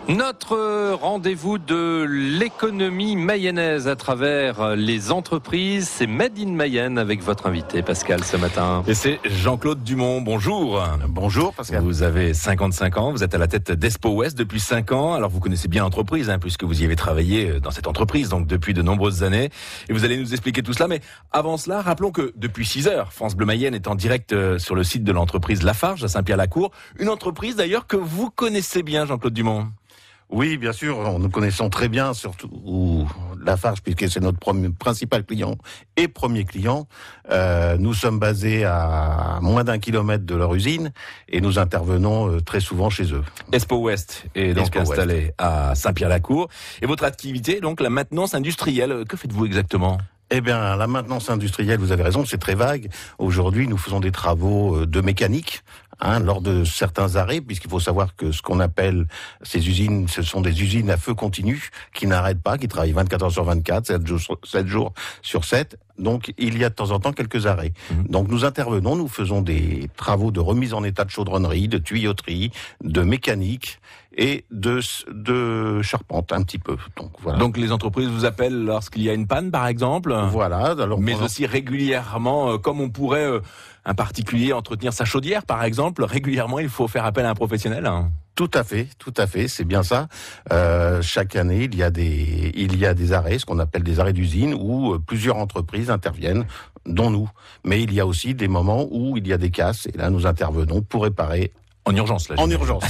Notre rendez-vous de l'économie mayonnaise à travers les entreprises, c'est Made in Mayenne avec votre invité Pascal ce matin. Et c'est Jean-Claude Dumont, bonjour. Bonjour Pascal. Vous avez 55 ans, vous êtes à la tête d'Espo West depuis 5 ans. Alors vous connaissez bien l'entreprise, puisque vous y avez travaillé dans cette entreprise donc depuis de nombreuses années. Et vous allez nous expliquer tout cela. Mais avant cela, rappelons que depuis 6 heures, France Bleu Mayenne est en direct sur le site de l'entreprise Lafarge à Saint-Pierre-la-Cour. Une entreprise d'ailleurs que vous connaissez bien, Jean-Claude Dumont. Oui, bien sûr, nous connaissons très bien, surtout Lafarge, puisque c'est notre principal client et premier client. Nous sommes basés à moins d'1 kilomètre de leur usine et nous intervenons très souvent chez eux. Espo West est donc installé à Saint-Pierre-la-Cour. Et votre activité, donc la maintenance industrielle, que faites-vous exactement ? Eh bien, la maintenance industrielle, vous avez raison, c'est très vague. Aujourd'hui, nous faisons des travaux de mécanique, lors de certains arrêts, puisqu'il faut savoir que ce qu'on appelle ces usines, ce sont des usines à feu continu, qui n'arrêtent pas, qui travaillent 24 heures sur 24, 7 jours sur 7. Donc, il y a de temps en temps quelques arrêts. Donc, nous intervenons, nous faisons des travaux de remise en état de chaudronnerie, de tuyauterie, de mécanique et de charpente, un petit peu. Donc, voilà. Donc, les entreprises vous appellent lorsqu'il y a une panne, par exemple. Voilà. Alors, mais aussi régulièrement, comme on pourrait, un particulier entretenir sa chaudière, par exemple, régulièrement, il faut faire appel à un professionnel. Tout à fait, c'est bien ça. Chaque année, il y a des arrêts, ce qu'on appelle des arrêts d'usine, où plusieurs entreprises interviennent, dont nous. Mais il y a aussi des moments où il y a des casses, et là, nous intervenons pour réparer. En urgence, là. En urgence.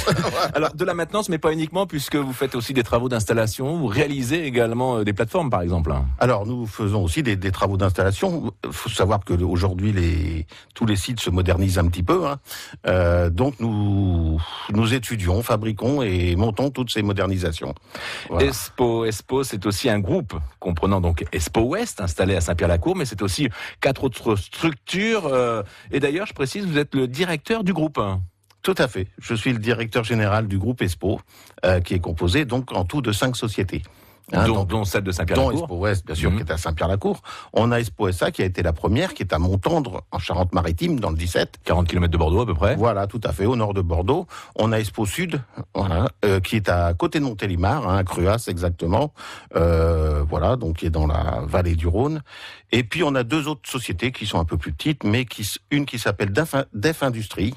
Alors, de la maintenance, mais pas uniquement, puisque vous faites aussi des travaux d'installation, vous réalisez également des plateformes, par exemple. Alors, nous faisons aussi des travaux d'installation. Il faut savoir que aujourd'hui, tous les sites se modernisent un petit peu. Donc, nous étudions, fabriquons et montons toutes ces modernisations. Voilà. Espo, c'est aussi un groupe comprenant donc Espo West, installé à Saint-Pierre-la-Cour, mais c'est aussi 4 autres structures. Et d'ailleurs, je précise, vous êtes le directeur du groupe. Tout à fait. Je suis le directeur général du groupe Espo, qui est composé donc en tout de 5 sociétés. Dont celle de Saint-Pierre-la-Cour. Dont Espo West, bien sûr, qui est à Saint-Pierre-la-Cour. On a Espo SA qui a été la première, qui est à Montendre, en Charente-Maritime, dans le 17. 40 km de Bordeaux, à peu près. Voilà, tout à fait, au nord de Bordeaux. On a Espo Sud, qui est à côté de Montélimar, à Cruas, exactement. Voilà, donc qui est dans la vallée du Rhône. Et puis, on a 2 autres sociétés qui sont un peu plus petites, mais une qui s'appelle Def Industrie,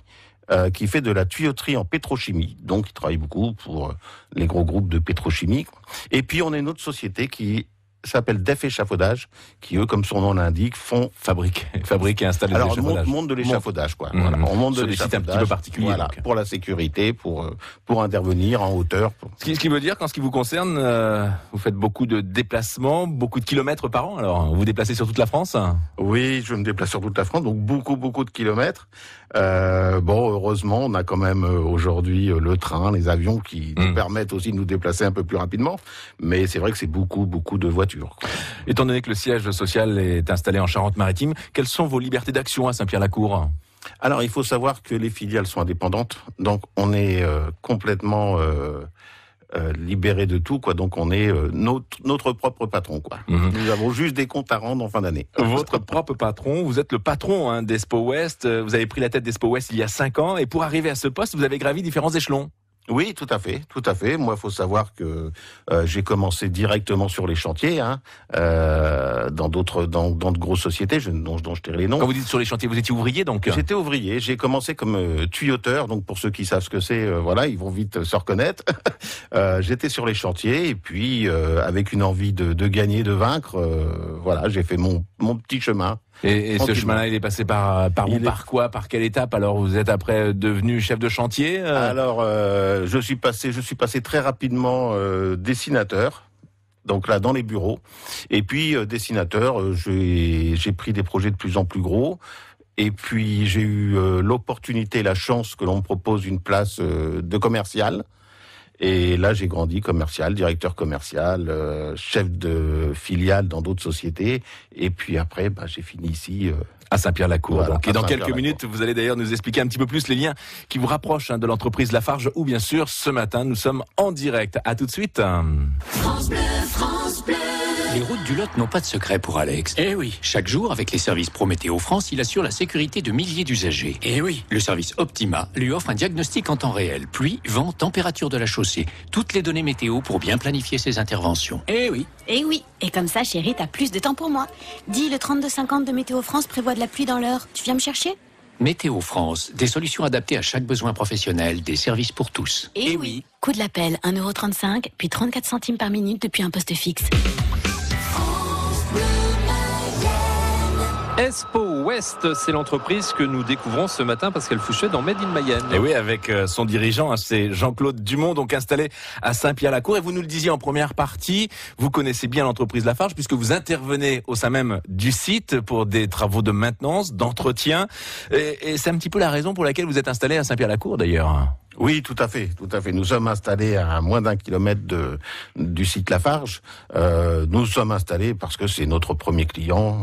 qui fait de la tuyauterie en pétrochimie, donc il travaille beaucoup pour les gros groupes de pétrochimie. Et puis on a une autre société qui s'appelle Def Échafaudage, qui eux, comme son nom l'indique, font fabriquer et installer de l'échafaudage. Alors on monte de l'échafaudage, quoi. Voilà, on monte de sur des sites un petit peu particuliers. Voilà, pour la sécurité, pour intervenir en hauteur. Ce qui veut dire qu'en ce qui vous concerne, vous faites beaucoup de déplacements, beaucoup de kilomètres par an. Alors, vous vous déplacez sur toute la France ? Oui, je me déplace sur toute la France, donc beaucoup de kilomètres. Heureusement, on a quand même aujourd'hui le train, les avions qui nous permettent aussi de nous déplacer un peu plus rapidement. Mais c'est vrai que c'est beaucoup de voitures. Étant donné que le siège social est installé en Charente-Maritime, quelles sont vos libertés d'action à Saint-Pierre-la-Cour ? Alors, il faut savoir que les filiales sont indépendantes, donc on est complètement libéré de tout, quoi. Donc on est notre propre patron, quoi. Nous avons juste des comptes à rendre en fin d'année. Votre propre patron, vous êtes le patron d'Espo West. Vous avez pris la tête d'Espo West il y a 5 ans, et pour arriver à ce poste, vous avez gravi différents échelons. Oui, tout à fait. Moi, faut savoir que j'ai commencé directement sur les chantiers, dans de grosses sociétés, dont je tairai les noms. Quand vous dites sur les chantiers, vous étiez ouvrier, donc ? J'étais ouvrier. J'ai commencé comme tuyauteur, donc pour ceux qui savent ce que c'est, ils vont vite se reconnaître. J'étais sur les chantiers, et puis avec une envie de gagner, de vaincre, j'ai fait mon petit chemin. Et ce chemin-là, il est passé par quoi ? Par quelle étape ? Alors, vous êtes après devenu chef de chantier ? Alors, je suis passé très rapidement dessinateur. Donc là, dans les bureaux. Et puis, dessinateur, j'ai pris des projets de plus en plus gros. Et puis, j'ai eu l'opportunité, la chance que l'on me propose une place de commercial. Et là, j'ai grandi commercial, directeur commercial, chef de filiale dans d'autres sociétés. Et puis après, j'ai fini ici. À Saint-Pierre-la-Cour. Voilà, et dans quelques minutes, vous allez d'ailleurs nous expliquer un petit peu plus les liens qui vous rapprochent de l'entreprise Lafarge, où bien sûr, ce matin, nous sommes en direct. À tout de suite. France Bleu, France Bleu. Les routes du Lot n'ont pas de secret pour Alex. Eh oui. Chaque jour, avec les services Prométéo France, il assure la sécurité de milliers d'usagers. Eh oui. Le service Optima lui offre un diagnostic en temps réel. Pluie, vent, température de la chaussée. Toutes les données météo pour bien planifier ses interventions. Eh oui. Eh oui. Et comme ça, chérie, t'as plus de temps pour moi. Dis, le 3250 de Météo France prévoit de la pluie dans l'heure. Tu viens me chercher ? Météo France, des solutions adaptées à chaque besoin professionnel, des services pour tous. Eh oui. Coût de l'appel, 1,35 €, puis 34 centimes par minute depuis un poste fixe. Espo West, c'est l'entreprise que nous découvrons ce matin, Pascal Fouchet, dans Made in Mayenne. Et oui, avec son dirigeant, c'est Jean-Claude Dumont, donc installé à Saint-Pierre-la-Cour. Et vous nous le disiez en première partie, vous connaissez bien l'entreprise Lafarge, puisque vous intervenez au sein même du site pour des travaux de maintenance, d'entretien. Et c'est un petit peu la raison pour laquelle vous êtes installé à Saint-Pierre-la-Cour, d'ailleurs. Oui, tout à fait. Nous sommes installés à moins d'1 kilomètre du site Lafarge. Nous sommes installés parce que c'est notre premier client.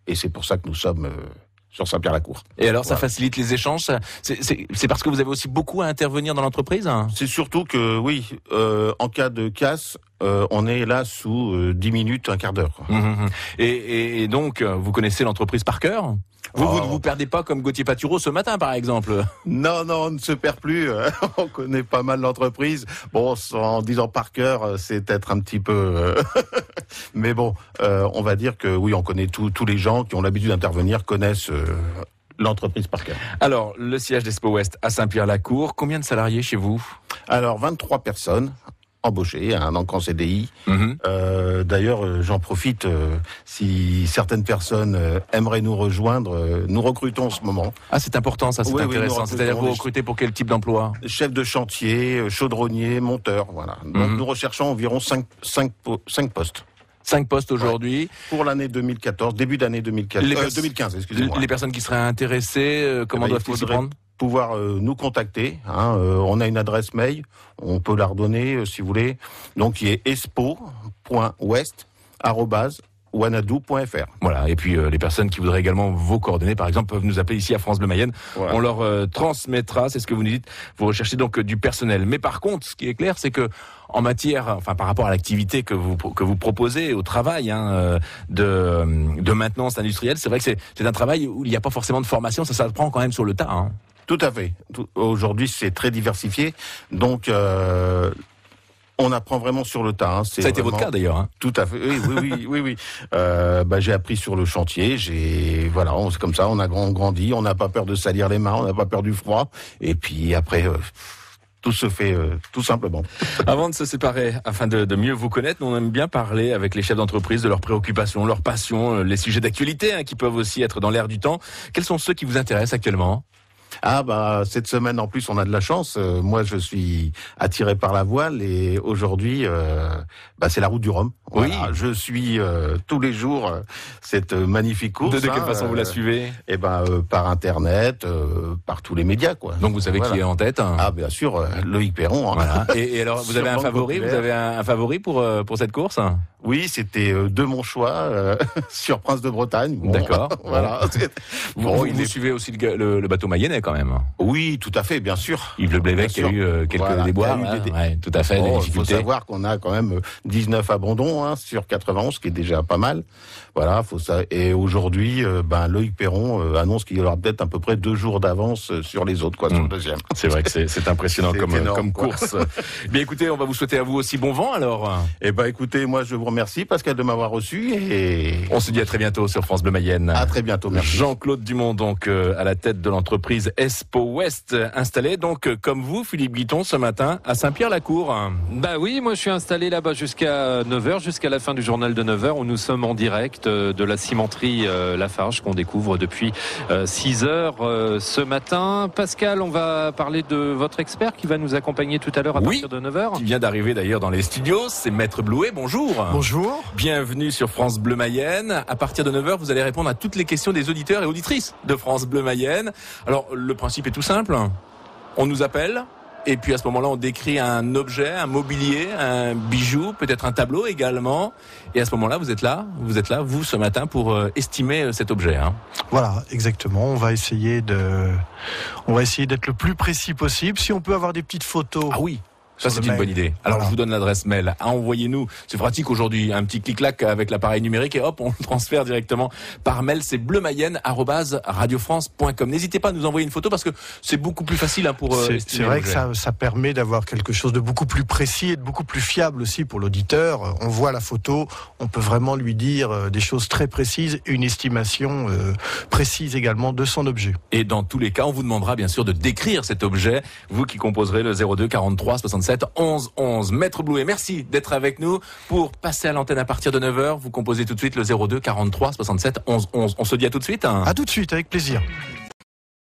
Et c'est pour ça que nous sommes sur Saint-Pierre-la-Cour. Et alors, ça facilite les échanges. C'est parce que vous avez aussi beaucoup à intervenir dans l'entreprise. C'est surtout que, oui, en cas de casse, on est là sous 10 minutes, un quart d'heure. Et donc, vous connaissez l'entreprise par cœur ? Vous ne vous perdez pas comme Gauthier Patureau ce matin, par exemple? Non, on ne se perd plus. On connaît pas mal l'entreprise. Bon, en disant par cœur, c'est être un petit peu... Mais bon, on va dire que oui, on connaît tous les gens qui ont l'habitude d'intervenir, connaissent l'entreprise par cœur. Alors, le siège d'Espo West à Saint-Pierre-la-Cour, combien de salariés chez vous? Alors, 23 personnes. Embauché, donc en CDI. D'ailleurs, j'en profite, si certaines personnes aimeraient nous rejoindre, nous recrutons en ce moment. Ah, c'est important, ça, c'est intéressant. C'est-à-dire vous recrutez pour quel type d'emploi? Chef de chantier, chaudronnier, monteur, voilà. Donc nous recherchons environ 5 postes. 5 postes aujourd'hui. Pour l'année 2014, début d'année 2015, excusez-moi. Les personnes qui seraient intéressées, comment doivent-ils s'y prendre? Pouvoir nous contacter. On a une adresse mail, on peut la redonner si vous voulez, donc qui est espo.west@wanadoo.fr. Voilà, et puis les personnes qui voudraient également vos coordonnées, par exemple, peuvent nous appeler ici à France Bleu Mayenne. Voilà. On leur transmettra, c'est ce que vous nous dites, vous recherchez donc du personnel. Mais par contre, ce qui est clair, c'est que en matière, par rapport à l'activité que vous proposez, au travail de maintenance industrielle, c'est vrai que c'est un travail où il n'y a pas forcément de formation, ça s'apprend quand même sur le tas. Tout à fait. Aujourd'hui, c'est très diversifié, donc on apprend vraiment sur le tas. Ça a été votre cas d'ailleurs. Tout à fait. Oui. J'ai appris sur le chantier. C'est comme ça. On a grandi. On n'a pas peur de salir les mains. On n'a pas peur du froid. Et puis après. Tout se fait tout simplement. Avant de se séparer, afin de mieux vous connaître, nous on aime bien parler avec les chefs d'entreprise de leurs préoccupations, leurs passions, les sujets d'actualité qui peuvent aussi être dans l'air du temps. Quels sont ceux qui vous intéressent actuellement ? Cette semaine en plus on a de la chance. Moi je suis attiré par la voile et aujourd'hui c'est la route du Rhum. Oui. Voilà, je suis tous les jours cette magnifique course. De quelle façon vous la suivez ? Par internet, par tous les médias quoi. Donc vous savez qui est en tête ? Bien sûr, Loïc Perron. Voilà. Et alors vous avez un favori ? Vous avez un favori pour cette course ? Oui, c'était de mon choix sur Prince de Bretagne. Bon, d'accord. Voilà. Vous suivez aussi le bateau mayennais quand même. Oui, tout à fait, bien sûr. Yves Le Blévec qui a eu quelques déboires. Tout à fait. Il faut savoir qu'on a quand même 19 abandons sur 91, ce qui est déjà pas mal. Voilà, faut ça. Et aujourd'hui, Loïc Perron annonce qu'il y aura peut-être à peu près 2 jours d'avance sur les autres, sur le deuxième. C'est vrai que c'est impressionnant comme course. Bien écoutez, on va vous souhaiter à vous aussi bon vent alors. Écoutez, moi je vous remercie Pascal de m'avoir reçu et on se dit à très bientôt sur France Bleu Mayenne. À très bientôt, merci. Jean-Claude Dumont donc à la tête de l'entreprise Espo West, installé donc comme vous Philippe Guiton ce matin à Saint-Pierre-la-Cour. Oui, moi je suis installé là-bas jusqu'à 9h, jusqu'à la fin du journal de 9h où nous sommes en direct de la cimenterie Lafarge qu'on découvre depuis 6h ce matin. Pascal, on va parler de votre expert qui va nous accompagner tout à l'heure à partir de 9h. Qui vient d'arriver d'ailleurs dans les studios, c'est Maître Blouet, bonjour. Bonjour. Bienvenue sur France Bleu Mayenne. À partir de 9h, vous allez répondre à toutes les questions des auditeurs et auditrices de France Bleu Mayenne. Alors, le principe est tout simple. On nous appelle. Et puis à ce moment-là, on décrit un objet, un mobilier, un bijou, peut-être un tableau également. Et à ce moment-là, vous êtes là, vous, ce matin, pour estimer cet objet. Voilà, exactement. On va essayer d'être le plus précis possible. Si on peut avoir des petites photos. Ah oui. Ça, c'est une bonne idée. Alors, je vous donne l'adresse mail. Envoyez-nous. C'est pratique aujourd'hui. Un petit clic-clac avec l'appareil numérique et hop, on le transfère directement par mail. C'est bleumayenne@radiofrance.com. N'hésitez pas à nous envoyer une photo parce que c'est beaucoup plus facile pour c'est vrai que ça permet d'avoir quelque chose de beaucoup plus précis et de beaucoup plus fiable aussi pour l'auditeur. On voit la photo, on peut vraiment lui dire des choses très précises et une estimation précise également de son objet. Et dans tous les cas, on vous demandera bien sûr de décrire cet objet, vous qui composerez le 02 43 67 11 11. Maître Blouet, merci d'être avec nous pour passer à l'antenne à partir de 9h. Vous composez tout de suite le 02 43 67 11 11. On se dit à tout de suite. À tout de suite, avec plaisir.